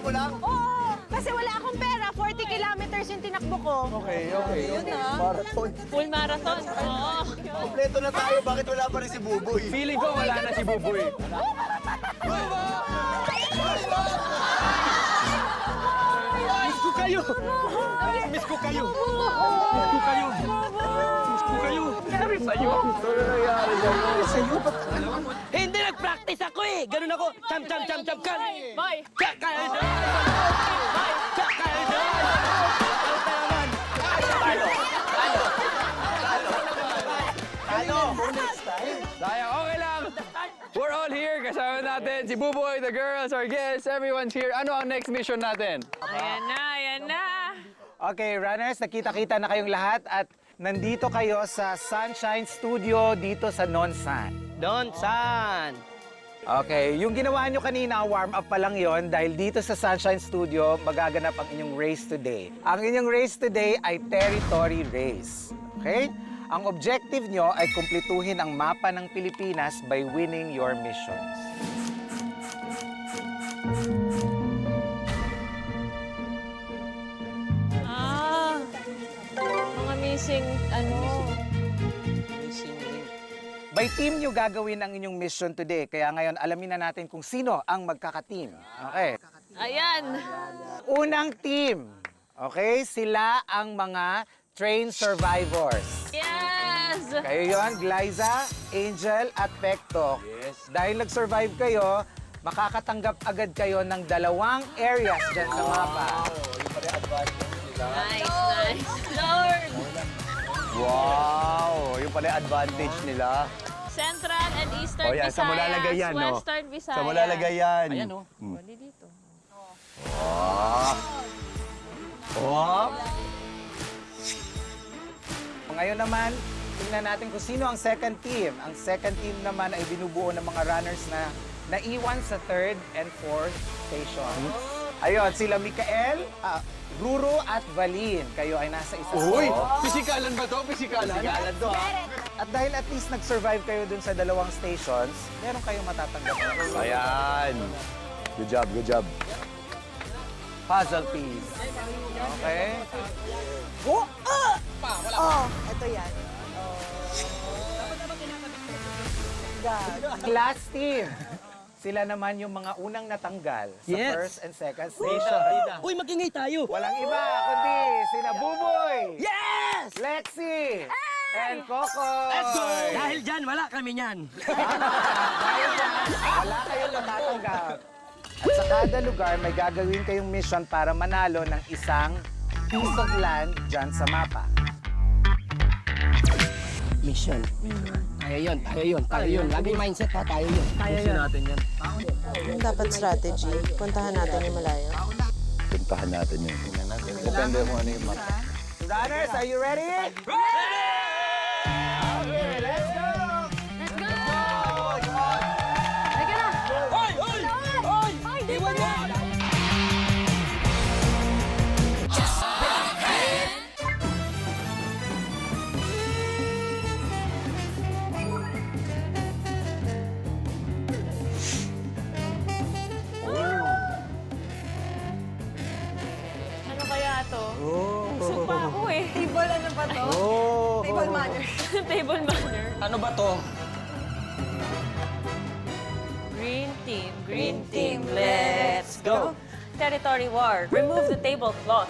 mo lang? Oo, kasi wala akong pera. 40 kilometers yung tinakbo ko. Okay. Yun na. Marathon. Full marathon. Oo. Kompleto na tayo. Bakit wala pa rin si Buboy? Feeling ko wala na si Buboy. Miss ko kayo! Miss ko kayo! Miss ko kayo! Miss ko kayo! Sabi sa'yo! Ano nangyari sa'yo? Hindi, nag-practice ako eh! Ganun ako! Cham, cham, cham, cham, kan! Boy! Kakaidan! Kakaidan! Sayang, okay lang. We're all here. Kasama natin si Buboy, the girls, our guests, everyone's here. Ano ang next mission natin? Ayan na, ayan na. Okay, runners, nakita-kita na kayong lahat at nandito kayo sa Sunshine Studio dito sa Nonsan. Donsan! Okay, yung ginawa nyo kanina, warm up pa lang yon dahil dito sa Sunshine Studio, magaganap ang inyong race today. Ang inyong race today ay territory race. Okay? Ang objective nyo ay kumpletuhin ang mapa ng Pilipinas by winning your missions. Mga missing, By team nyo gagawin ang inyong mission today. Kaya ngayon, alamin na natin kung sino ang magkaka-team. Okay? Ayan. Unang team. Okay? Sila ang mga trained survivors. Yes! Kayo yon, Glyza, Angel, at Pekto. Yes. Dahil nag-survive kayo, makakatanggap agad kayo ng 2 areas dyan sa mapa. Nice, nice. Lord! Wow! Yung pala yung advantage nila. Central and Eastern O yan, Visayas. sa mo lalagay yan, no? Western Visayas. Sa mo lalagay yan. Ayan, oh. Bali dito. Oh! Ngayon naman, tingnan natin kung sino ang second team. Ang second team naman ay binubuo ng mga runners na naiwan sa 3rd and 4th stations. Ayun, sila Mikael, Ruru at Valin. Kayo ay nasa isa. Uy! Pisikalan ba to? Pisikalan? Galan to, ha? At dahil at least nag-survive kayo dun sa 2 stations, meron kayong matatanggap. Ayan. Good job, good job. Puzzle piece. Okay? Oh, ito yan. Last team. Sila naman yung mga unang natanggal sa Yes. first and second station. Uy, mag-ingay tayo! Walang iba kundi sina Buboy, Yes! Lexi, and Coco. Let's go! Dahil dyan, wala kami niyan. Dahil dyan, wala kayong matatanggap. At sa kada lugar, may gagawin kayong mission para manalo ng isang piece of land dyan sa mapa. Mission. Tayo yun. Laging mindset ha, tayo yun. Natin yan. Anong dapat strategy? Puntahan natin yung malayo. Puntahan natin yun. Depende kung ano yung map. Runners, are you ready? Ready! Okay, let's go! Halika na! Hoy! Hoy! Hoy! Iwan mo! Ano kaya to? Busog pa ako eh. Table ano ba to? Table manner. Table manner. Ano ba to? Green team, let's go! Territory war. Remove the tablecloth.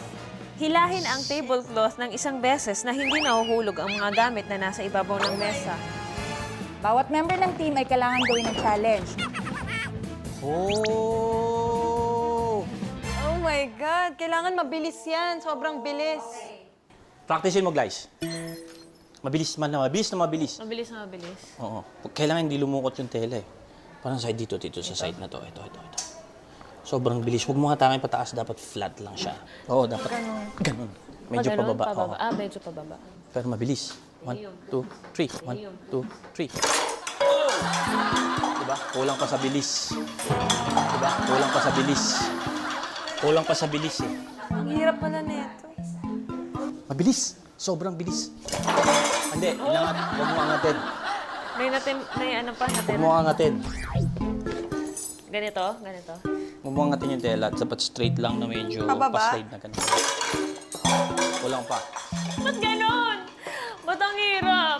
Hilahin ang tablecloth ng isang beses na hindi nahuhulog ang mga gamit na nasa ibabaw ng mesa. Bawat member ng team ay kailangan gawin ng challenge. Oh! Oh my God, kailangan mabilis yan. Sobrang bilis. Practicein mo, guys. Mabilis man na mabilis na mabilis. Mabilis na mabilis. Oo. Kailangan hindi lumukot yung tela eh. Parang side dito sa side na to. Ito. Sobrang bilis. Huwag mo hatangin pataas. Dapat flat lang siya. Oo, dapat ganun. Medyo Ganun, pababa. Oo. medyo pababa. Pero mabilis. 1, 2, 3. 1, 2, 3. Diba? Kulang pa sa bilis. Diba? Kulang pa sa bilis. Kulang pa sa bilis eh. Ang hirap pala nito. Mabilis. Sobrang bilis. Hindi, inangat. Huwag mo angatin. May ano pa, Huwag mo angatin. Ganito. Mumangatin yung tela at dapat straight lang na medyo Pababa? pa-slide na ganito. Walang pa. Ba't ganon? Ba't ang hirap?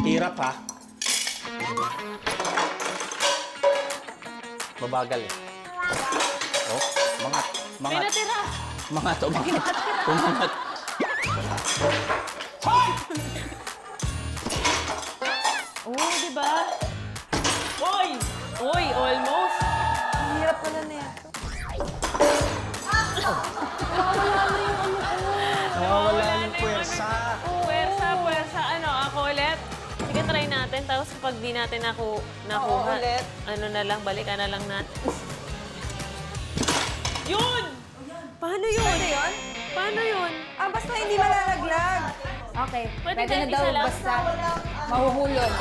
Hirap ha. Mabagal eh. Oh, mangat. May Mangat. natira. Mangat, umangat. Umangat. Oo, di ba? Oy! Oy, almost. Ang hirap pala na yan. Nawawala yung puwersa. Puwersa, puwersa. Ano, ako ulit? Sige, try natin. Tapos kapag di natin nakuha, ulit. ano na lang, balikan na lang natin. Yun! Paano yun? Ano yun? Paano yun? Ah, basta hindi malalaglag. Okay, Pwede pwede na kahit daw isa lang? basta mahuhulog.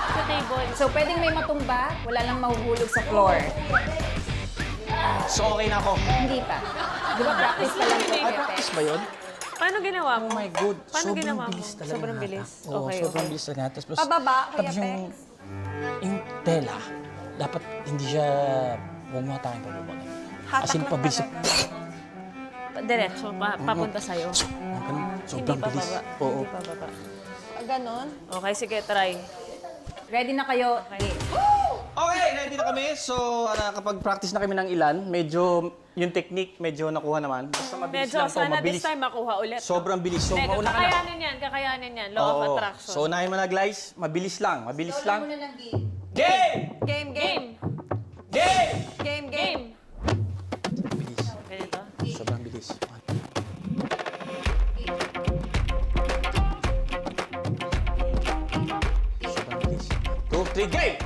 Sa table. So, pwedeng may matumba, wala lang mahuhulog sa floor. So, okay na ako. Hindi pa. Di ba practice pa lang ito? Ay, Practice ba yun? Paano ginawa mo? Oh my God. Paano sobrang ginawa mo? bilis talaga. Sobrang ng bilis. hatak. Oo, Okay, sobrang okay. bilis talaga. Tapos, Pababa, Kuya tapos yung tela, dapat hindi siya, huwag mo hatakin pababa. Hatak As in, lang pabilis. talaga. Diretso, papunta sa'yo. Ganun, Hindi sobrang pa bilis. baba. Oo. Hindi pa baba. Ah, ganon? Okay, sige, try. Ready na kayo? Okay. Okay, ready na kami. So, nakapag-practice na kami ng ilan. Medyo, yung technique, medyo nakuha naman. Basta mabilis Medyo, lang to, sana mabilis. this time makuha ulit. Sobrang bilis. So, Hindi, mauna ka na. kakayanin yan. Law of Oo. attraction. So, unahin mo na, guys. Mabilis lang, mabilis lang. Muna ng game. Game! Game, game. Game! Game! Game, game. Game! Bilis. Ganito. Sobrang bilis. Sobrang bilis. 2, 3, game!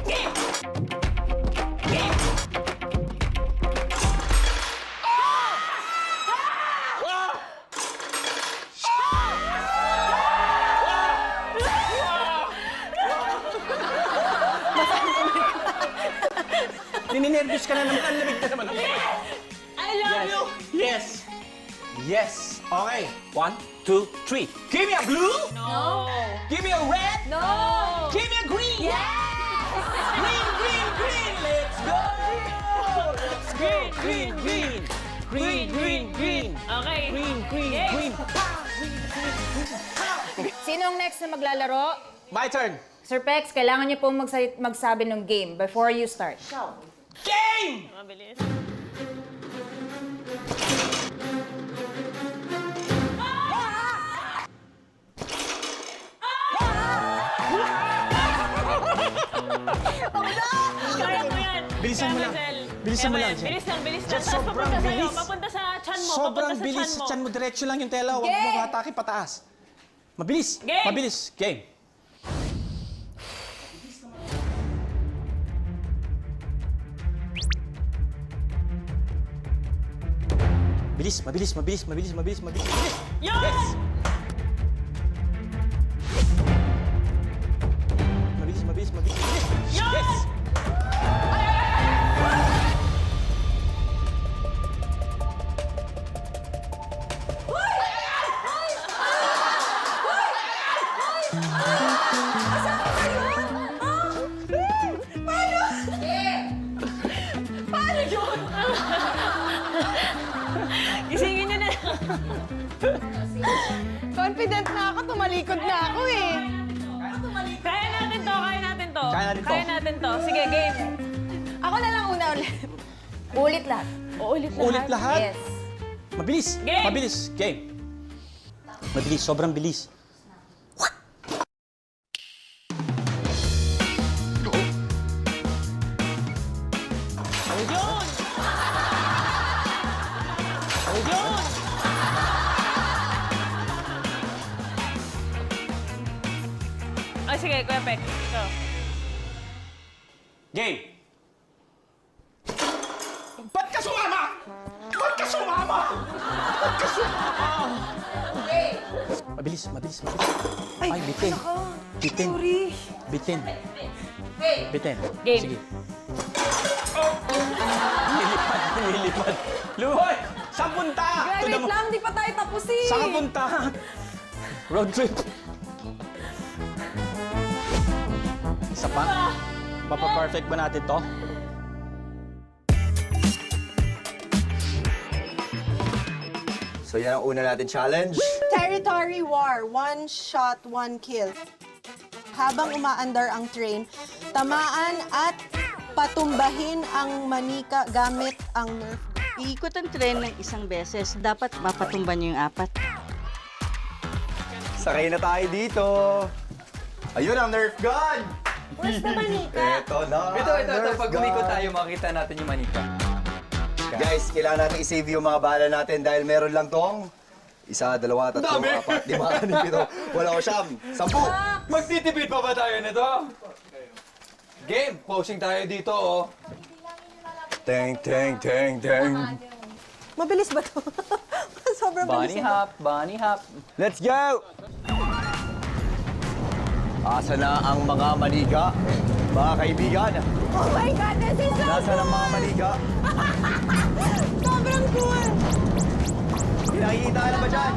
Nininervous ka na naman. Ang lamig na naman. I love you! Yes. Yes. Okay. 1, 2, 3. Give me a blue. No! Give me a red. No! Give me a green. Green, green, green. Let's go. Let's go. Green, green. Green, green, green. Okay. Green, green, Game. green. Sino ang next na maglalaro? My turn. Sir Pex, kailangan niyo pong magsabi ng game before you start. Game! Mabilis. Kaya mo yan. Bilisan mo Kaya lang. Marcel. Bilisan mo Kaya lang, yan. Jen. Bilis lang, bilis lang. Jen, Tapos sobrang papunta sa'yo. bilis. Papunta sa chan mo. Sobrang Papunta sa bilis. chan mo. Chan mo, diretso lang yung tela. Huwag mo hatake pataas. Mabilis. Game! Mabilis. Game. Bilis, mabilis, mabilis, mabilis, mabilis, mabilis, mabilis. Yun! Mabilis, mabilis, mabilis, mabilis. Yun! Yes! Gisingin niyo na. Confident na ako, tumalikod na ako eh. Kaya natin to, kaya natin to. Kaya natin to. Kaya natin to. Sige, game. Ako na lang una ulit. Ulit lahat. Uulit lahat. Ulit lahat. Yes. Mabilis. Game! Mabilis. Game. Mabilis, sobrang bilis. Yun! Yun! Ay, sige, Kuya Pek. Ikaw. Game! Ba't ka sumama? Ba't ka sumama? Ba't ka sumama? Mabilis, mabilis, mabilis. Ay, bitin. Bitin. Sorry. Bitin. Bitin. Game. Sige. Nilipad, nilipad. Luhoy! Saan punta? Wait Tignan mo. lang, di pa tayo tapos eh. Saan ka punta? Road trip. Isa pa? Mapa-perfect ba natin to? So yan ang una natin challenge. Territory war, 1 shot, 1 kill. Habang umaandar ang train, tamaan at patumbahin ang manika gamit ang Nerf. Iikot ang tren ng isang beses. Dapat mapatumba niyo yung 4. Sakay na tayo dito. Ayun ang Nerf gun! Where's the manika? Ito na Ito. Nerf Pag gun. umikot tayo, makita natin yung manika. Guys, kailangan natin i-save yung mga bala natin dahil meron lang tong 1, 2, 3, 4, 5, 6, 7, 10. Magtitipid pa ba tayo nito? Game! Posing tayo dito, oh. Teng, teng, teng, teng. Mabilis ba to? Sobrang bilis. bunny hop. Let's go! Asa na ang mga maniga? Mga kaibigan, Oh my God, this is so nasa ang mga maniga? sobrang cool! Nakikita ka na ba dyan?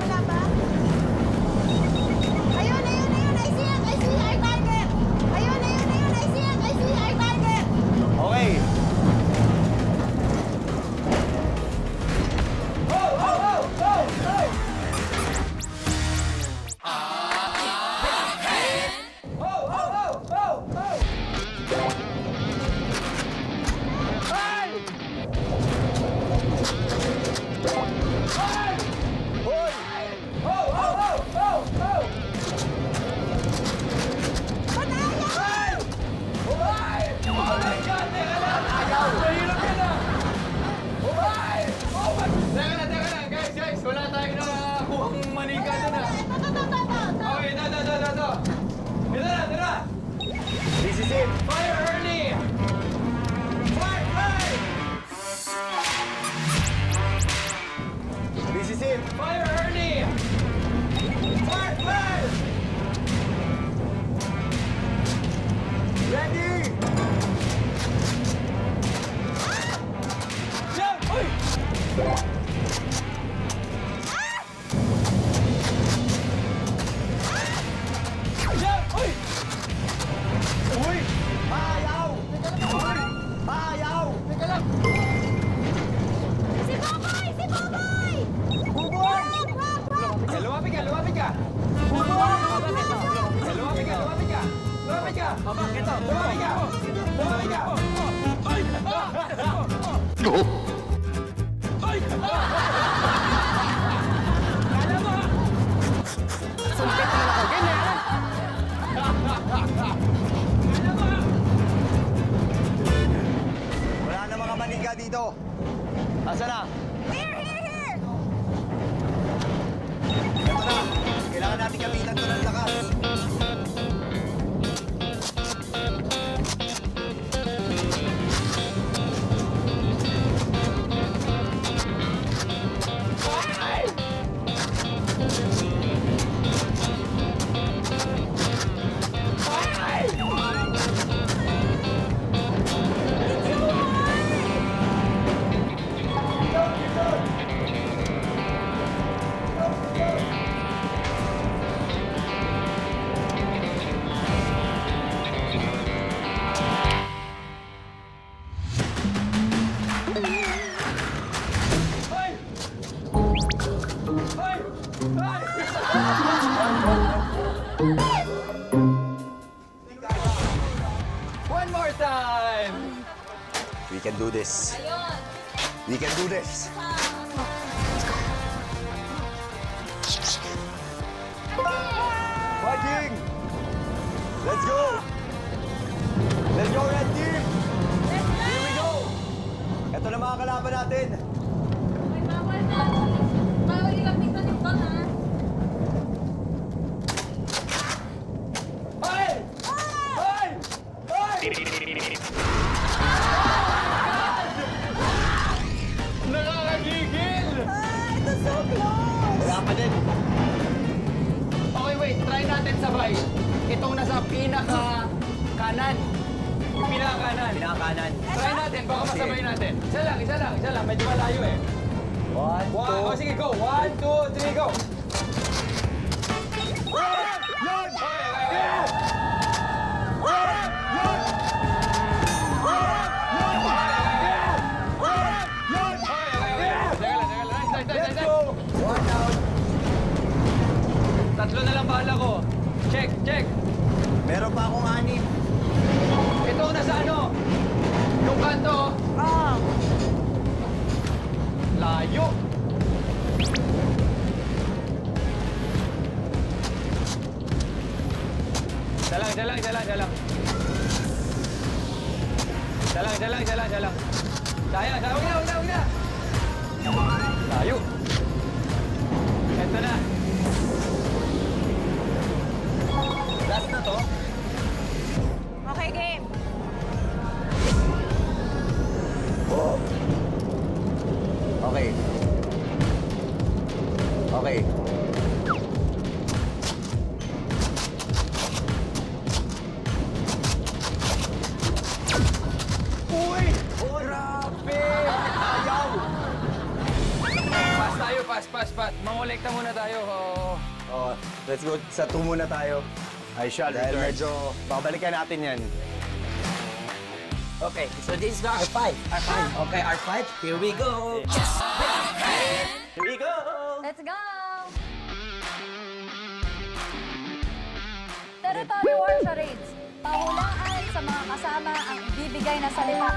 Ayun, ayun, ayun! I see it! I see our target! Ayun, ayun, ayun! I see it! I see our target! Okay. Teka lang, guys. Wala tayong nakakuhang manika dun, ah. Okay, ito. Ito na. This is it. Fire early! This is it. Fire early! Ready? Jump! Uy! Jump! Uy! Uy! Ayaw! Uy! Ayaw! Teka lang! Si Boboy! Si Boboy! Buboy! Lumapit ka! Lumapit ka! Wala na mga maniga dito. Asa na? Here! Ito na. Kailangan natin gamitan to ng lakas. One more time! We can do this. We can do this. Fighting! Let's go! Let's go, Red Team! Here we go! Ito na mga kalaban natin. Hoy! Hoy! Hoy! Nakakagigil! Ito so close! Wala pa din. Okay, wait. Try natin sabay. Itong nasa pinaka-kanan. Pinaka-kanan. Pinakanan. Try natin. Baka masabay natin. Isa lang. Medyo malayo eh. One, two. Oh, sige, go. 1, 2, 3, go. Yun! Teka lang. Let's go! One down. Tatlo na lang bala ko. Check, check. Meron pa akong 6. Ito na sa ano? Yung kanto. Layo. Dalang. Daya, huwag na. Layo. Ito na. Last na to. Okay, game. Okay. Okay. Uy! Grabe! Ayaw! Pass. Mangolekta muna tayo. Oh, let's go. Sa 2 muna tayo. I shall Dahil return. medyo babalikan natin yan. Okay, so this is the R5. R5. Okay, R5. Here we go. Here we go! Let's go! Territory war charades. Pahulaan sa mga kasama ang ibibigay na salita.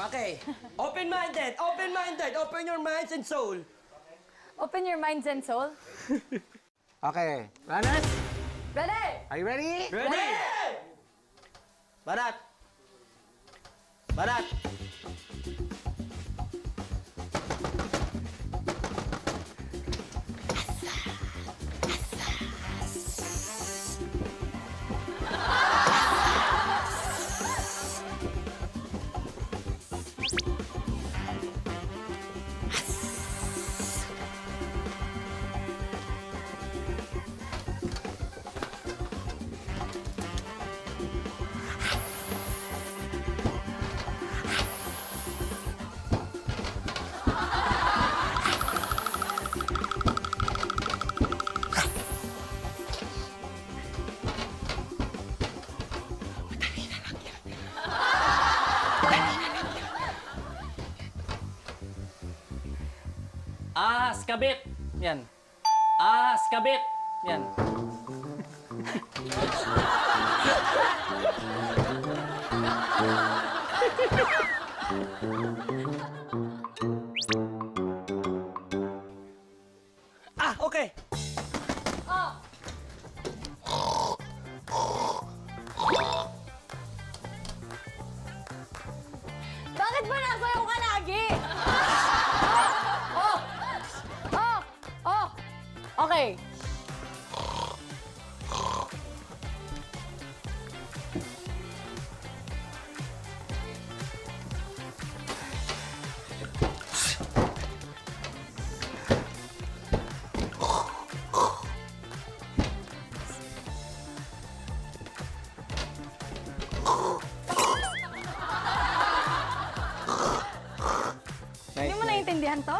Okay. Open-minded. Open your minds and soul. Open your minds and soul. Okay. Runners, Ready? are you ready? Ready? Barat! Barat! Kabit. Yan. Kabit. Yan. Okay. Bakit ba nasayaw ka lagi? Okay. Hindi mo naiintindihan to?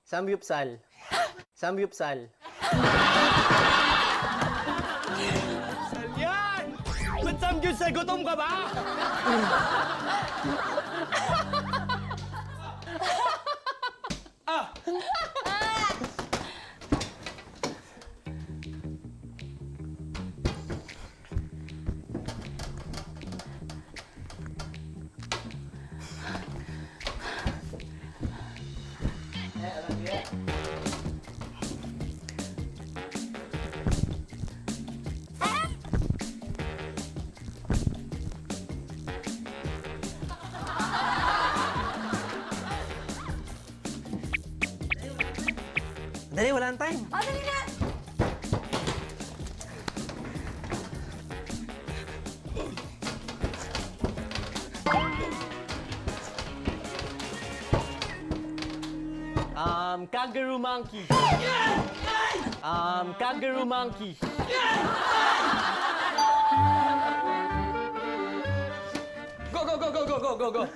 Samgyupsal. Samgyupsal. Yan! Ba't samgyupsal? Gutom ka ba? Dali, wala nang time. Dali na! Kangaroo monkey. Kangaroo monkey. Go.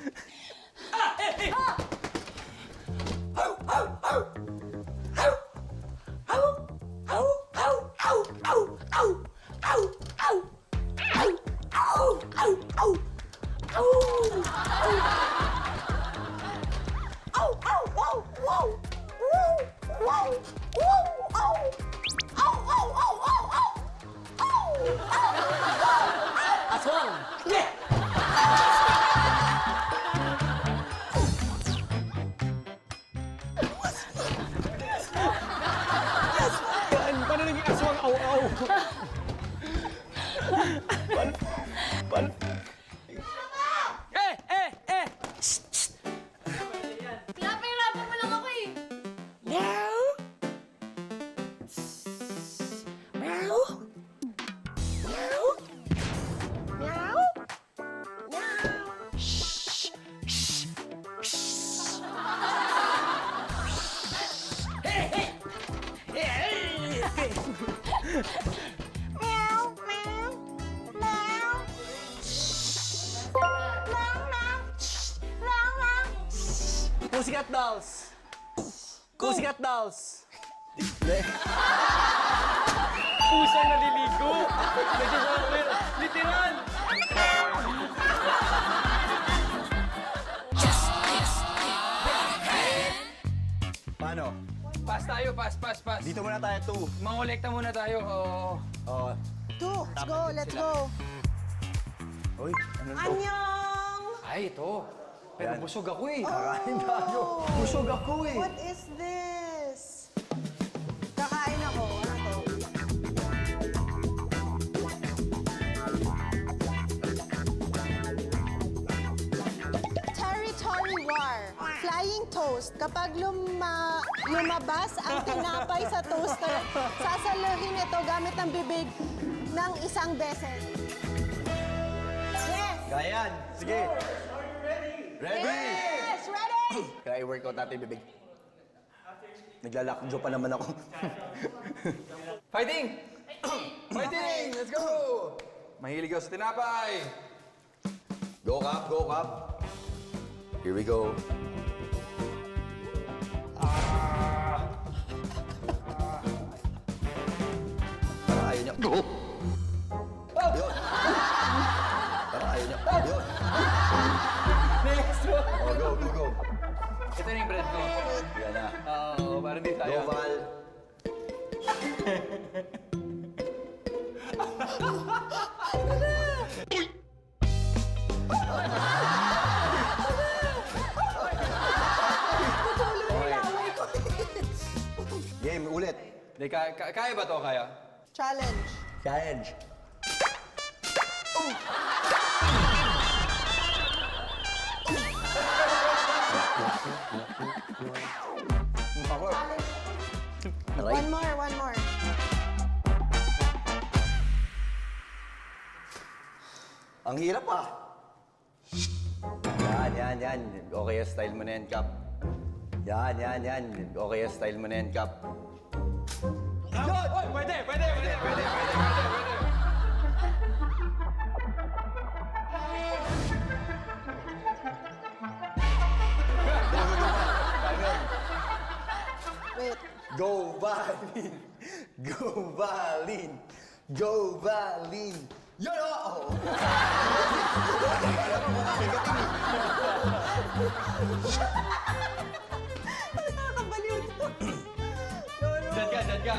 Aswang! Paano naging aswang aw-aw? Pinapahirapan mo lang ako eh. Pussycat Dolls! Pussycat Dolls! Pusang naliligo. Nag-shower. Literal. Paano? Pass tayo, pass. Dito muna tayo, 2. Mangolekta muna tayo. Oo. Oh. 2, let's go, let's go. Uy, ano to? Anyong! Ay, ito. Pero Yan. busog ako eh. Kakain tayo. Busog ako eh. What is this? Kakain ako. Ano to? Territory War. Flying toast. Kapag lumabas ang tinapay sa toaster, sasaluhin ito gamit ang bibig ng isang beses. Yes! Kayan. Sige. Ready? Yes! Ready! Kaya i-workout natin yung bibig. Naglalakjo pa naman ako. Fighting! Fighting! Let's go! Mahilig ako sa tinapay. Go, Cap. Go, Cap. Here we go. Parang ayaw niya. Yun. Parang ayaw niya. Yun. Next one. Oh, go, go, go. Ito na yung bread ko. Yan na. Oo, parang di Go, tayo. Val. Game, ulit. Di, kaya ba to? Kaya? Challenge. Challenge. One more, one more. Ang hirap ah. Yan. Okay yung style mo na yan, Cap. Yan. Okay yung style mo na yan, Cap. Oy, pwede. Wait. Go, Valin! Go, Valin! Go, Valin! Yun, oh! Nakakabaliw to. Diyan ka.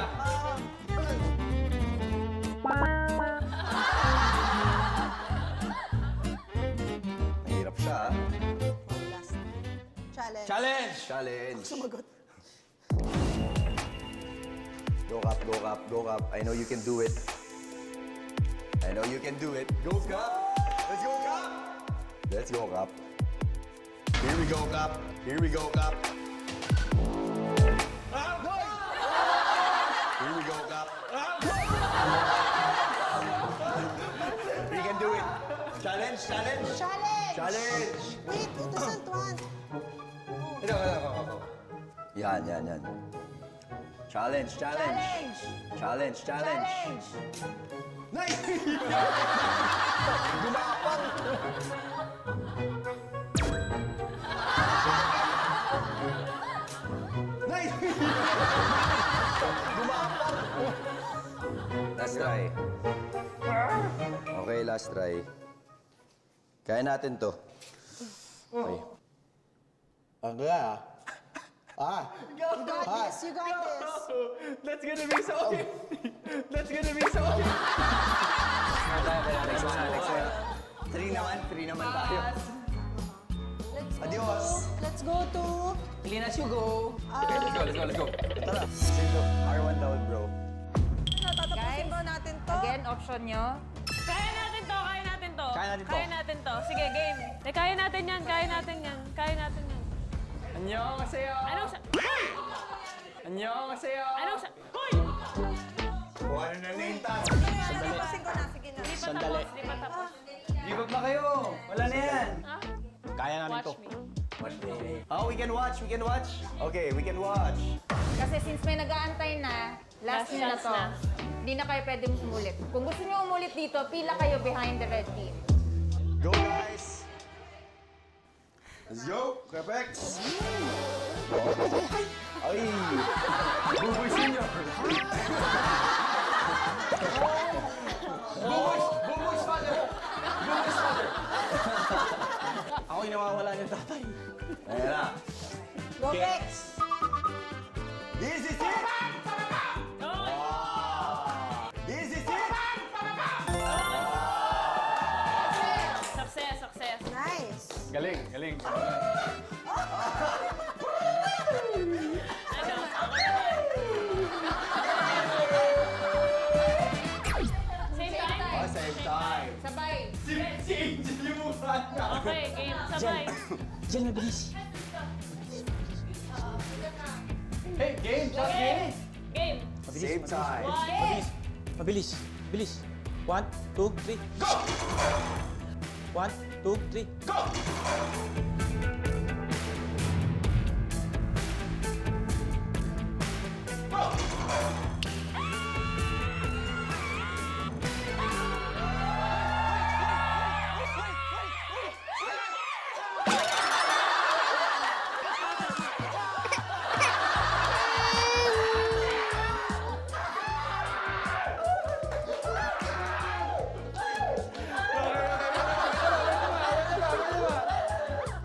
Mahirap siya, ah. Last. Challenge. Challenge! Challenge. Sumagot. Go, Cap, go, Cap, go, Cap. I know you can do it. I know you can do it. Go, Cap! Let's go, Cap! Let's go, Cap. Here we go, Cap. Here we go, Cap. Here we go, Cap. We can do it. Challenge. Challenge. Challenge. Wait, it doesn't want. Ito. Yan. Challenge. Nice! Gumapang! Nice! Gumapang! Last try. Okay, last try. Kaya natin to. Okay. Aga. You got this. You got this. That's gonna be so okay. That's gonna be so okay. Three naman tayo. Adios. Let's go to... Clean as you go. Let's go. Tara. Sino? R1 down, bro. Tatapusin ba natin to? Again, option nyo. Kaya natin to. Kaya natin to. Kaya natin to. Sige, game. Kaya natin yan. Kaya natin yan. 안녕하세요. Anong sa... 안녕하세요. Anong sa... Hoy! Kung ano na naintan. Tatapusin ko na. Sige na. Di pa tapos. Give up na kayo. Wala na yan. Ha? Kaya namin to. Watch me. Oh, we can watch. Okay, we can watch. Kasi since may nag-aantay na, last Last nyo na chance to. na. Hindi na kayo pwedeng umulit. Kung gusto nyo umulit dito, pila kayo behind the red team. Go, guys. Let's go. Quebex. Ay. Buboy senior. Buboy's father. Ako yung nawawala ng tatay. Ayan na. Go, Bex. This is it. This is it. Success. Nice. Galing. Ano? Same time? Oh, same time. Sabay. Si Angel yung mukha niya. Okay, game. Sabay. Diyan, mabilis. Hey, game. Shot game. Game. Same time. Mabilis. 1, 2, 3, go! 1, 2, 3, go!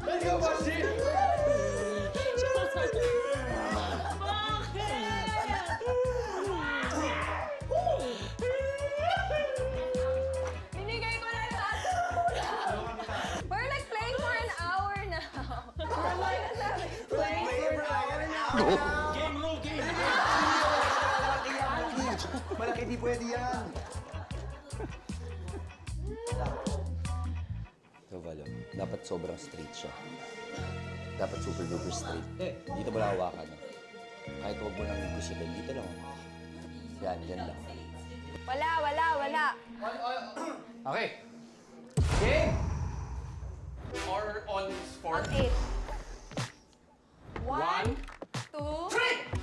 Let's go, Bossy. Binigay ko na lahat. We're like playing for an hour now. Game rule, game. Malaki, di pwede yan. So, Valo, dapat sobrang straight siya. Dapat super duper straight. Dito mo lang hawakan. Kahit huwag mo lang gusilin, dito lang. Yan lang. Wala. Okay. Game. Or on sport. 8. 1, 2, 3.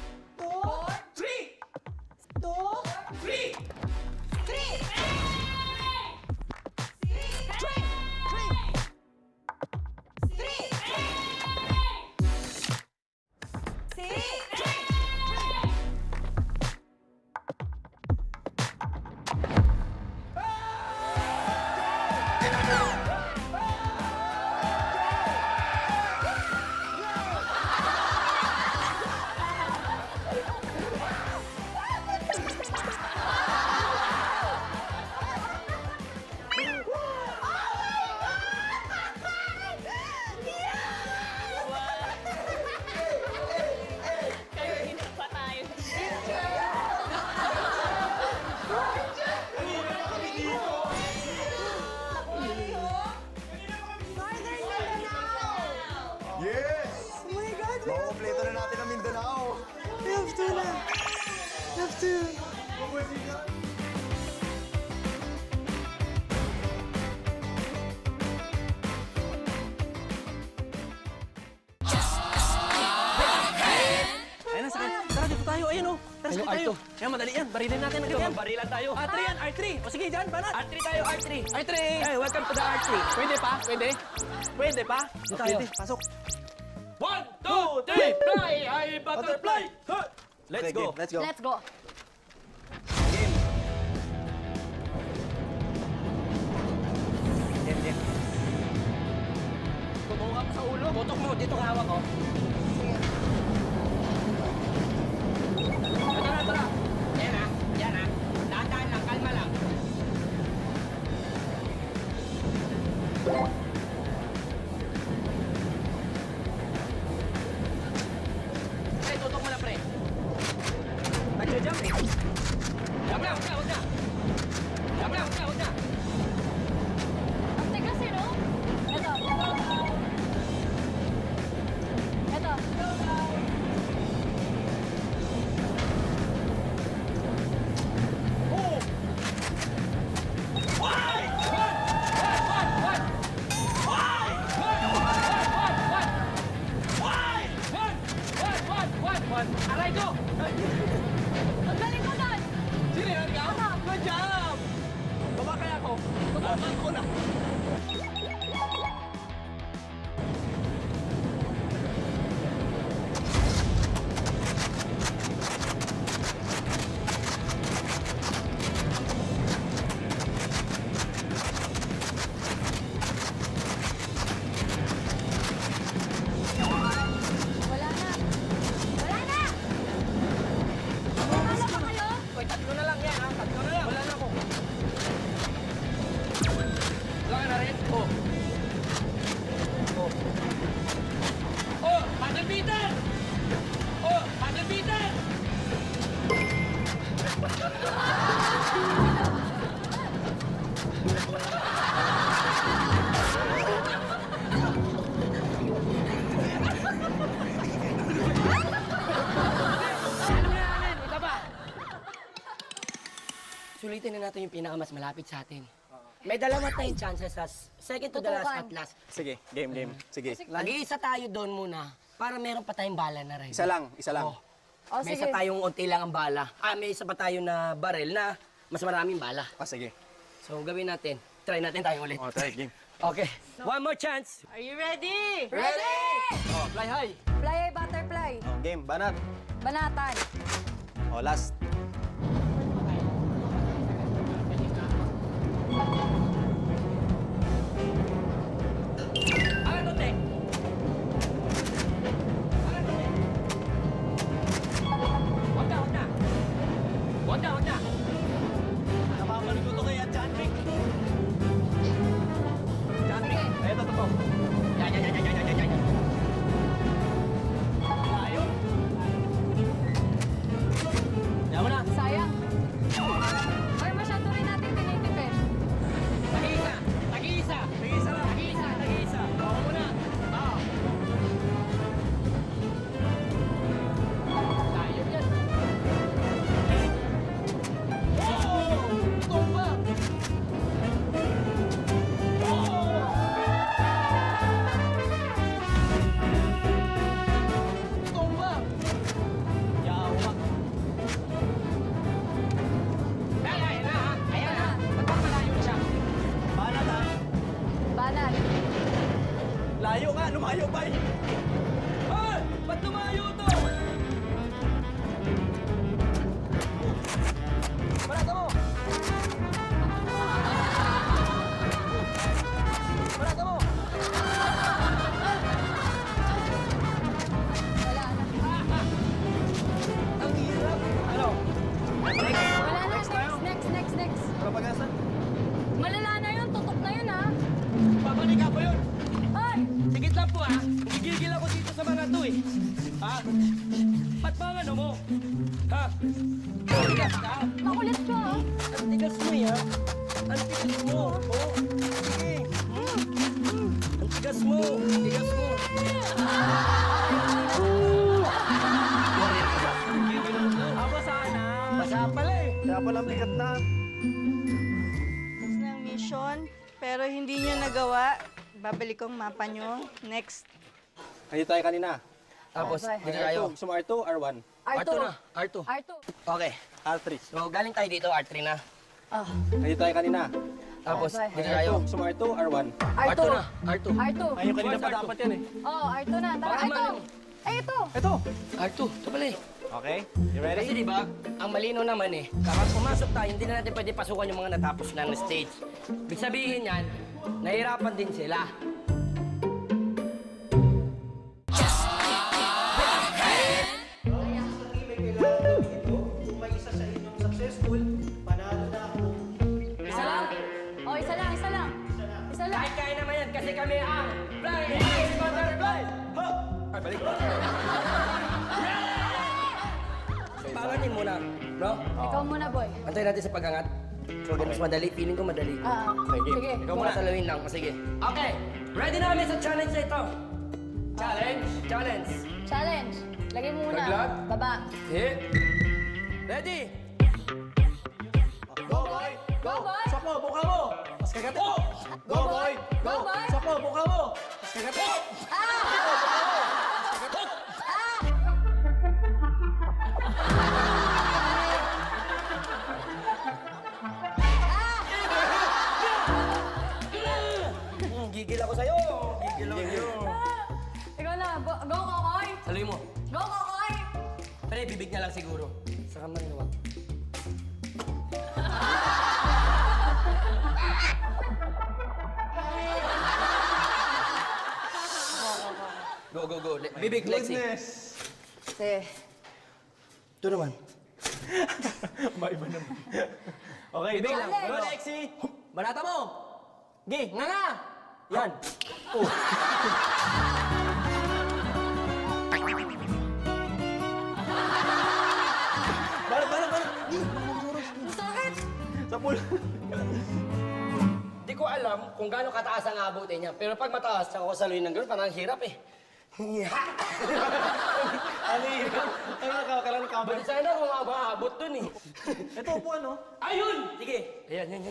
Kanina pa tayo. Yes! Oh my God, Makukompleto na natin ang Mindanao. we have to na. We have to. Ayun na, tara dito tayo. Ayun oh. Tara, sakay tayo. Yan, madali yan. Barilin natin agad yan. Barilan tayo. R3 yan, R3. O sige, dyan, banat. R3 tayo, R3. R3. Hey, welcome to the R3. Pwede pa? Pwede pa? Dito tayo. Pasok. 1, 2, 3, fly! Ay, butterfly! Let's go. Let's go. Let's go. Tutungo ka pa sa ulo. Tutok mo, dito ka hawak oh. Ang tigas eh, no? Ito. Ito. Aray ko! Ang galing mo doon! Sino yan ka? Good job! Baba kaya ako. Tutukan ko na. Wala na! Wala na! Wala pa kayo? Uy, tatlo na lang yan, ha? Tatlo na lang. Wala na ako. Wala ka na rin? Oh. Oh. Oh, paddle beater! Oh, paddle beater! Ano na namin? Ika ba? Sulitin na natin yung pinakamas malapit sa atin. May dalawa tayong chances sa second to the last Tutukan. at last. Sige, game. Sige. Mag-iisa tayo doon muna para meron pa tayong bala na rin. Isa lang. Oh, O, may sige. isa tayong unti lang ang bala. May isa pa tayo na barel na mas maraming bala. Sige. So gawin natin. Try natin tayo ulit. Try, game. Okay. One more chance. Are you ready? Ready! Oh, fly high. Fly, butterfly. Oh, game, banat. Banatan. Oh, last. Ano to, te? Ano to, te? Wag na. Wag na. Napapaligo to kaya, John Wick. John Wick. Ito, to. Yan. Layo. Yan mo na. Sayang. Ay, masyado rin natin tinitipid. Tag-iisa. Ako muna. Tayo yan. Tumba. Tumba. Yawa. Ayan na, ha? Ayan na. Magpapalayo na siya. Banat, ha? Banat. Layo nga, lumayo pa eh. Hoy! Ba't lumayo to? Banat mo. Banat mo. Wala na. Ang hirap. Ano? Wala na. Next. Para pag-asa? Malala na yun. Tutok na yun, ha? Babalik ako yun. Ay! Sigit lang po, ha? Gigigil ako dito sa mga to, eh. Ha? Ba't ba ang ano mo? Ha? Ang tigas ka? Makulit ka, ha? Ang tigas mo, ha? Ang tigas mo. Oh, sige. Ang tigas mo. Basa na. Basa pala, eh. Kaya palang bigat na. ng mission, pero hindi nyo nagawa. Babalik kong mapa nyo. Next. Nandito tayo kanina. Tapos, dito tayo. Gusto mo R2, R1? R2 na. R2. R2. Okay. R3. So, galing tayo dito, R3 na. Nandito tayo kanina. Tapos, Okay. dito tayo. Gusto mo R2, R1? R2 na. R2. R2. Ayun, kanina pa R2. dapat yan eh. Oh, R2 na. Tara, Baka ito. naman. Ay, ito. Ito. R2. Ito pala, eh. Okay, you ready? Kasi di ba, ang malino naman eh, kapag pumasok tayo, hindi na natin pwede pasukan yung mga natapos na ng stage. Ibig sabihin yan, nahirapan din sila. Isa lang. Oh, isa lang. Isa lang. Kahit kaya naman yan, kasi kami ang Fly Ice Butterfly! Ho! Ay, balik. Parang akin muna. No? Ikaw muna, boy. Antayin natin sa pag-angat. So, mas madali. Feeling ko madali. Sige. Ikaw muna. Salawin lang. Sige. Okay. Ready na kami sa challenge na ito. Challenge. Challenge. Challenge. Lagay mo muna. Taglag. Baba. Hit. Ready? Go, boy! Go, boy! Sakmo, buka mo! Mas kagat mo! Go, boy! Go, boy! Sakmo, buka mo! Mas kagat mo! Gigil ako sa'yo. Gigil ako sa'yo. Ikaw na. Go, Kokoy! Saluhin mo. Go, Kokoy! Pero bibig niya lang siguro. Sa kamay naman. Go, go, go. Bibig, Lexi. Sige. Ito naman. Maiba naman. Okay, Bibig lang. Challenge. Go, Lexi. Banata mo. Gi, nga nga. Yan. Oh. Bala. Sakit! Sa pool. Di ko alam kung gaano kataas ang abutin niya. Pero pag mataas, tsaka ko saluhin ng girl, parang hirap eh. Ano yun? Ano nakakalang kamay? Balik sana kung maabot dun eh. Ito po ano? Ayun! Sige. Ayan, yan.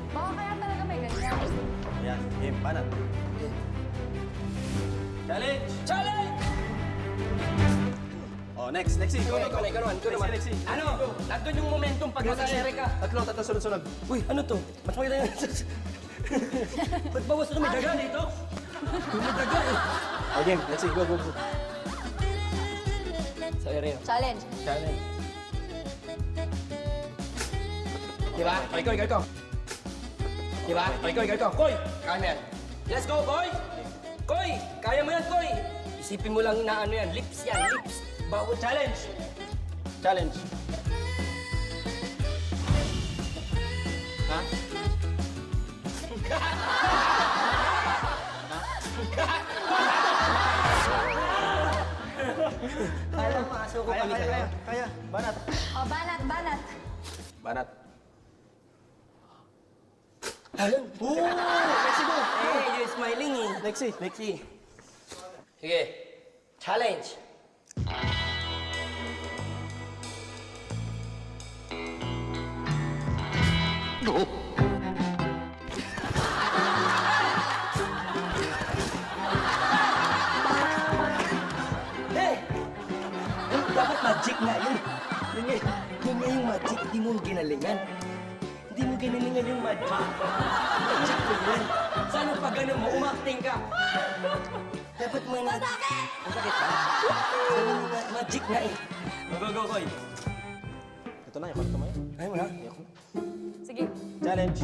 Baka kaya talaga may ganyan. Ayan, game, banat. Challenge! Challenge! Oh, next, Lexi. Go, Ikaw naman. Lexi. Ano? Nandun yung momentum pag masasere ka. Tatlo sunod-sunod. Uy, ano to? Mas maganda yun. Ba't bawas ito? May daga dito? May daga eh. Oh, game, Lexi, go. Sa area. Challenge. Challenge. Diba? Ikaw. Diba? Ikaw. Koy! Kaya mo yan. Let's go, boy! Koy! Kaya mo yan, Koy! Isipin mo lang na ano yan. Lips yan, lips. Bawal. Challenge! Challenge. Ha? Kaya lang maso ko kami sa'yo. Kaya. Banat. O, banat. Banat. Ayun. Lexi mo. Eh, you're smiling eh. Lexi. Sige. Challenge. Eh! Dapat magic nga yun. Yun nga yung magic. Hindi mo ginalingan. Hindi mo ginalingan yung magic. Magic ko yun. Sana pag gano'n mo, umacting ka. Dapat mo na... Masakit ba? Sabi mo nga, magic nga eh. Go, Koy. Ito na, yung kamay. Ayaw mo na? Sige. Challenge.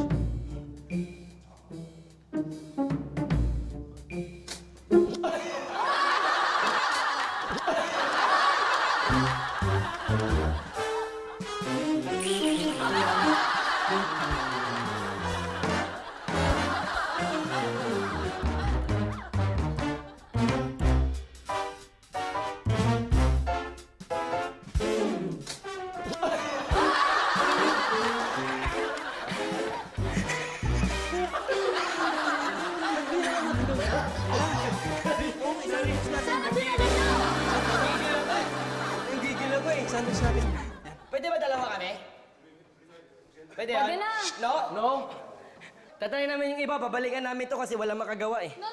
Nagigil ako eh. Sandwich natin. Pwede ba dalawa kami? Pwede Pwede na. No? No? Tatry namin yung iba, babalikan namin to kasi wala makagawa eh. No.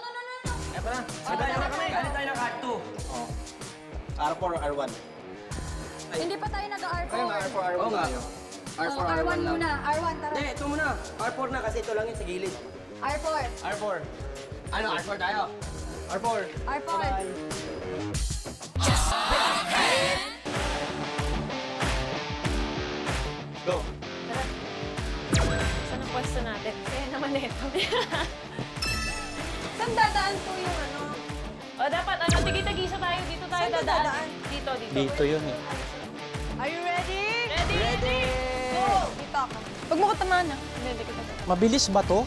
Eto na. Galit tayo ng card 2. R4 or R1? Hindi pa tayo nag-R4. R4, Oo nga. R4, R1 muna. R1, tara. Hindi, ito muna. R4 na kasi ito lang yun sa gilid. R4. R4. Ano, R4 tayo? R4. R4. Go. Saan ang pwesto natin? Kaya naman ito. Saan dadaan po yung ano? O dapat, tigi-tagisa tayo. Dito tayo Saan dadaan. dadaan? Dito. Dito yun eh. Are you ready? Ready? Go! Dito ako. Huwag mo ko tamaan na. Hindi kita. Mabilis ba to?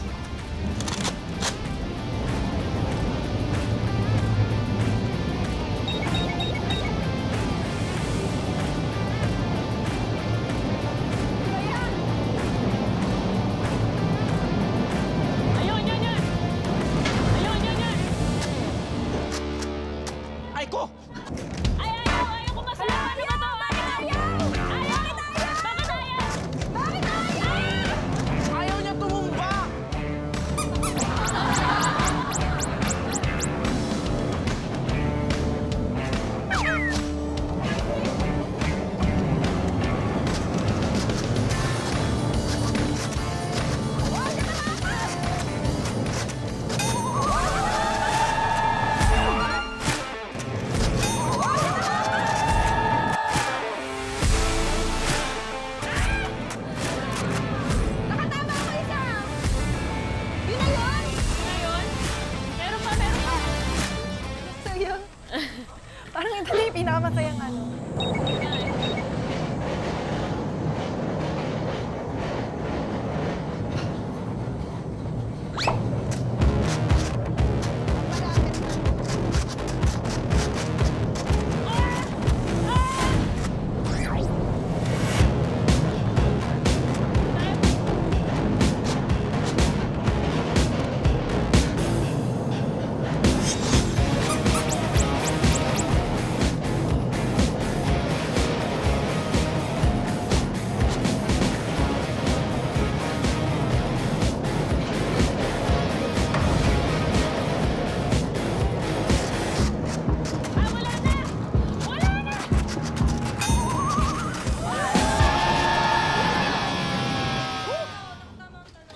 Pinakamasayang ano.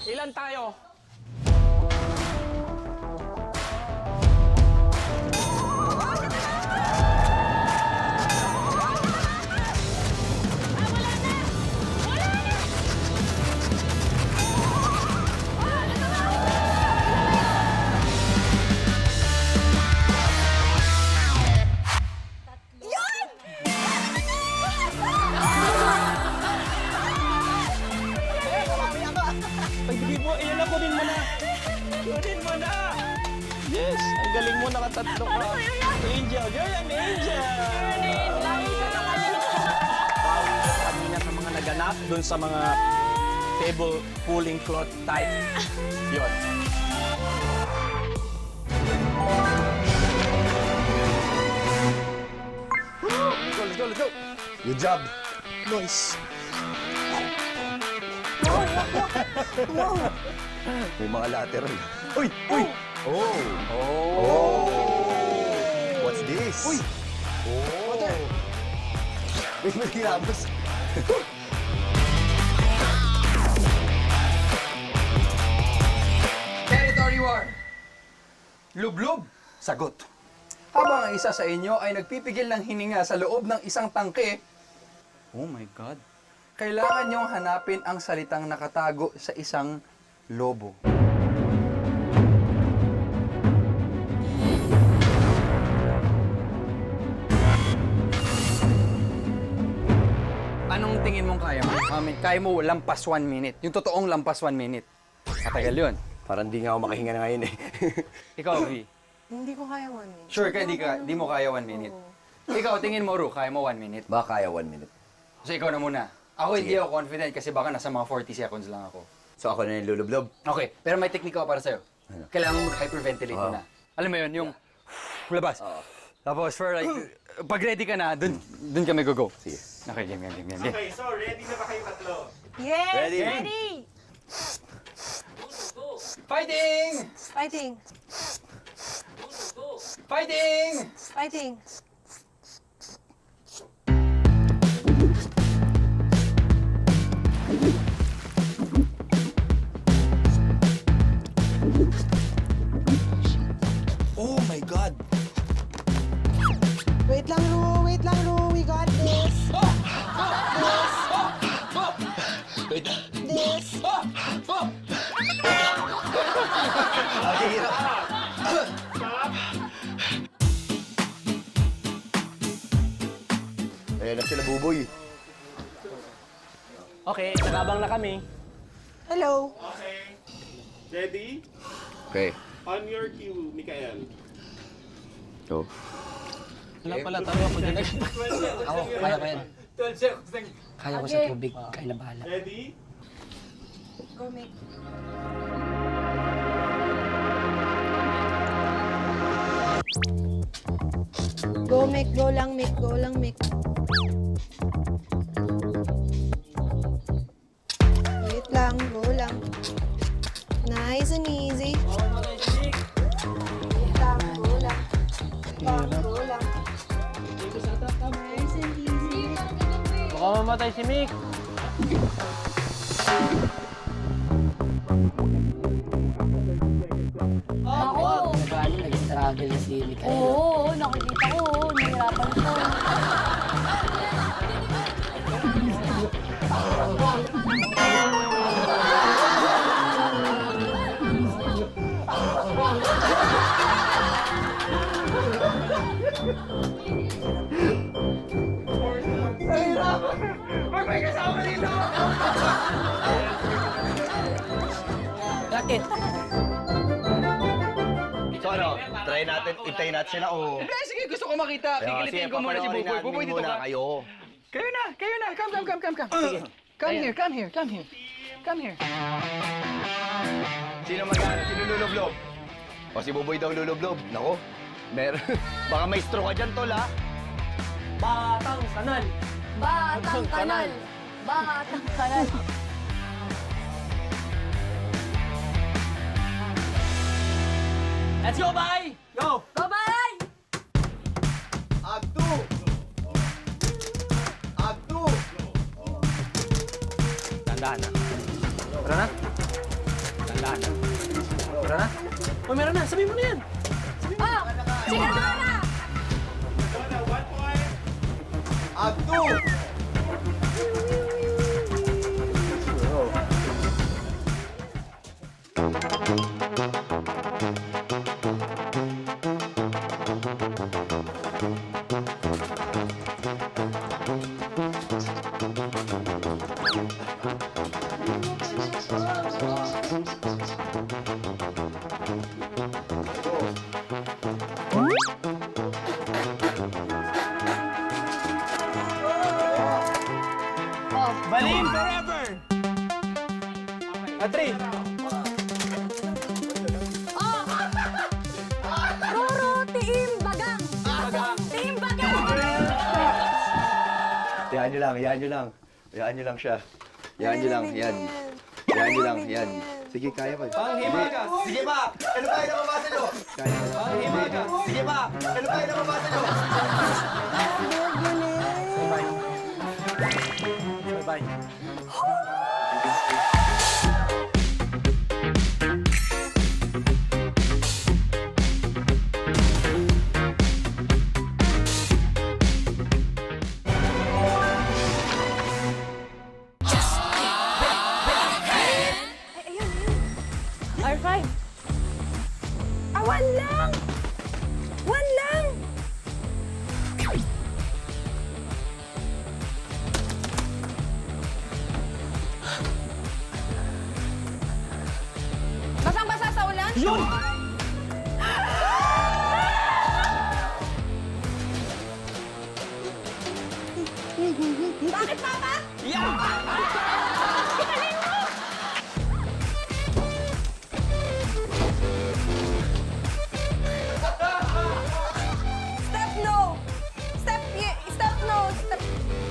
Ilan tayo? Pagbigay mo, iyan na, kunin mo na. Kunin mo na. Yes, ang galing mo, nakatatlo ka. Angel, you're an angel. Bawi ka kanina sa mga naganap, dun sa mga table pulling cloth type. Yun. Let's go, let's go. Good job. Nice. May mga lateral. Uy! Uy! Oh! Oh! What's this? Uy! Oh! May kinabos. Territory war. Lublub. Sagot. Habang ang isa sa inyo ay nagpipigil ng hininga sa loob ng isang tangke, oh my God, kailangan niyong hanapin ang salitang nakatago sa isang lobo. Anong tingin mong kaya mo? Kaya mo lampas 1 minute. Yung totoong lampas 1 minute. Matagal yun. Parang di nga ako makahinga na ngayon eh. Ikaw, V. Hindi ko kaya 1 minute. Sure ka, di mo kaya 1 minute. Ikaw, tingin mo, Ru, kaya mo 1 minute? Baka kaya 1 minute. So ikaw na muna. Ako hindi ako confident kasi baka nasa mga 40 seconds lang ako. So ako na yung lulublob. Okay, pero may technique ako para sa'yo. Kailangan mo mag-hyperventilate muna. Alam mo yun, yung labas. Tapos for like, pag ready ka na, dun kami go-go. Sige. Okay, game. Okay, so ready na ba kayo tatlo? Yes! Ready? Ready! Fighting! Fighting! Fighting! Fighting! Oh my God! Wait lang, Ru. We got this. This. Ayan na sila, Buboy. Okay, nakabang na kami. Hello. Okay. Ready? Okay. On your cue, Mikael. Go. Wala pala tayo ako dyan. Ako, kaya ko yan. 12 seconds lang. Kaya ko sa tubig. Kaya na bahala. Ready? Go, Mick. Go, Mick. Go lang, Mick. Go lang, Mick. Wait lang. Go lang. Nice and easy. Wait lang. Go lang. Go lang. Nice and easy. Baka mamatay si Mick. Ako. Nag-struggle na si Mikael. Oo, nakikita ko. Nahirapan ko. it. So ano, try natin, intayin natin sila o... Hindi, sige, gusto ko makita. Kikilitin ko muna si Buboy. Buboy, dito ka. kayo. Kayo na. Come. Come here. Sino mag-ano? Sino lulublob? O si Buboy daw lulublob. Nako, meron. Baka may stroke ka dyan, tol, ha? Batang kanal. Batang kanal. Batang kanal. Let's go, bye! Go! Go, bye! Agto! Agto! Tandaan na. Tara na. Tandaan na. Tara na. Oh, meron na. Sabihin mo na yan. Oh! Sigurado na! Agto! Balim forever! Atri! Roro, Team Bagang! Team Bagang! Hayaan nyo lang. Hayaan nyo lang siya. Hayaan nyo lang, yan. Hayaan nyo lang, yan. Sige, kaya ko. Panghimagas! Sige pa! Ano pa yung nababasa nyo? Panghimagas! Sige pa! Ano pa yung nababasa nyo? Bye-bye. R5. Ah, one lang! One lang! Basang-basa sa ulan? Yun! Bakit, Papa? Step no! Step no!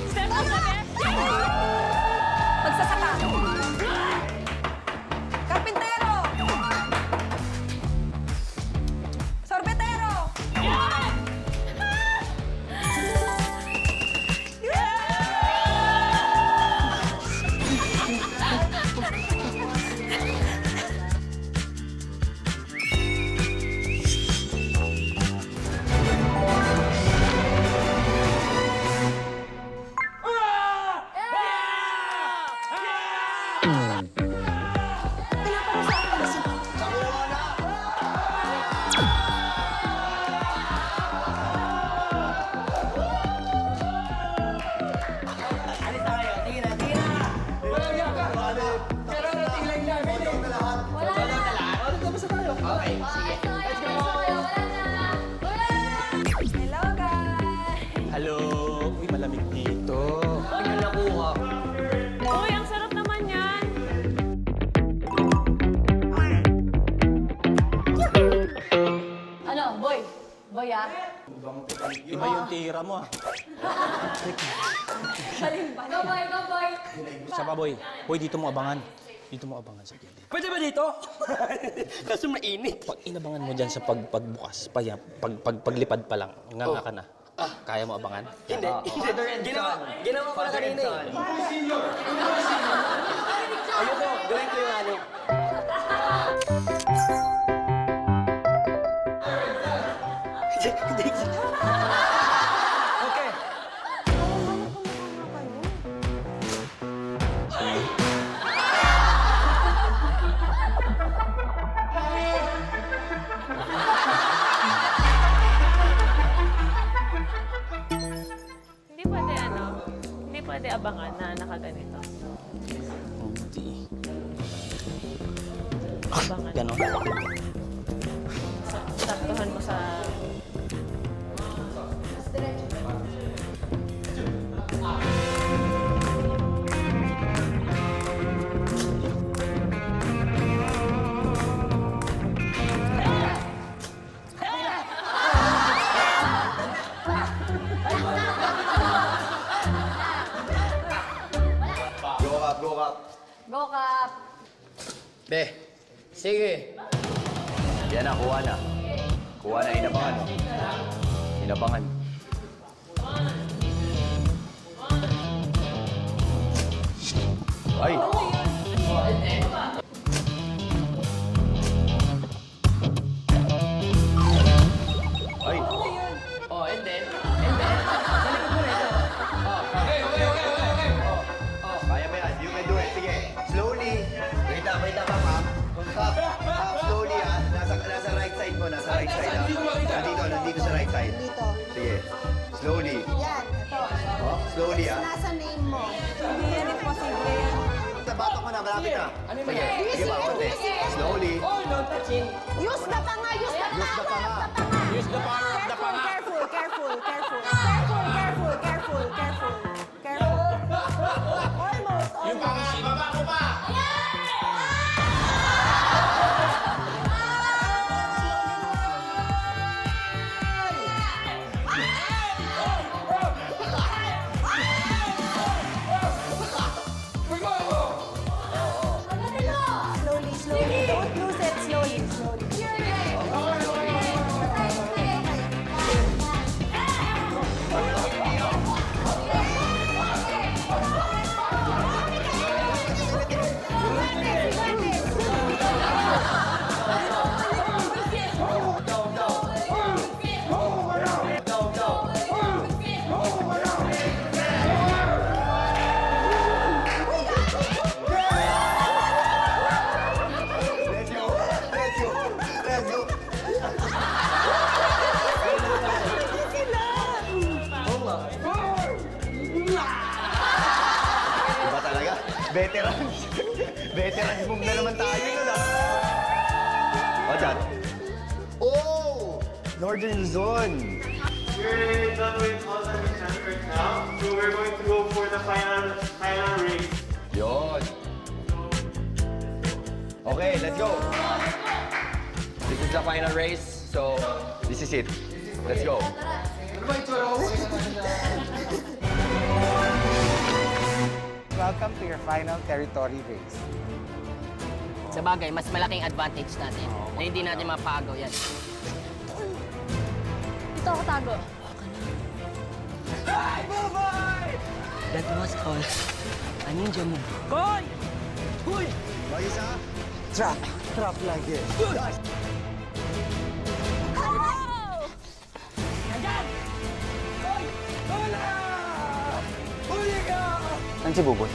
Step on the best. Magsasaka. Karpintero. Sorbetero. Hello, guys! Hello! Uy, malamig dito. Uy, ang sarap naman yan. Ano, boy? Boy, ah? Iba yung tira mo, ah. Go, boy, go, boy! Isa pa, boy. Boy, dito mo abangan. Dito mo abangan sa gilid. Pwede ba dito? Kaso mainit. Pag inabangan mo dyan sa pagbukas, paglipad pa lang, nganga ka na. Kaya mo abangan? Hindi. Ginawa ko na kanina eh. Ayoko, gawin ko yung ano. Okay. Hindi pwede abangan na nakaganito. Hindi. abangan. Ganon. Saktuhan mo sa... Go Cap, go Cap. Go, Kap! Be, sige. Yan na, kuha na. Kuha na, inabangan. Inabangan. Ay! Ay! Oh, and then, sa likod mo rin. Kaya mo yan. You can do it. Sige. Slowly. Wait lang, Cap. Cap, slowly ah. Nasa right side mo. Nasa right side ah. Nandito sa right side. Dito. Sige. Slowly. Yan, ito. Oh, slowly ah. Nasa name mo. Hindi yan imposible yan. Sa batok mo na, malapit na. Sige. Sige ba, konti. Slowly. Use the panga, use the panga. Use the panga. Use the power of the panga. Careful, careful, careful. Careful, careful, careful, careful. Careful. Almost, almost. Ibaba ko pa! Slowly, slowly. Don't lose it. Slowly, slowly. Let's go. Let's go. Let's go. Iba talaga. Veterans. Veterans move na naman tayo nun ah. Watch out. Oh! Northern Zone. We're done with all the missions right now, so we're going to go for the final race. Yun. Okay, let's go. This is the final race, so this is it. Let's go. Welcome to your final territory race. Sa bagay, mas malaking advantage natin na hindi natin mapagaw yan. Dito ako tago. That was all a ninja move. Mag-isa. Trap. Trap like this. Saan si Buboy?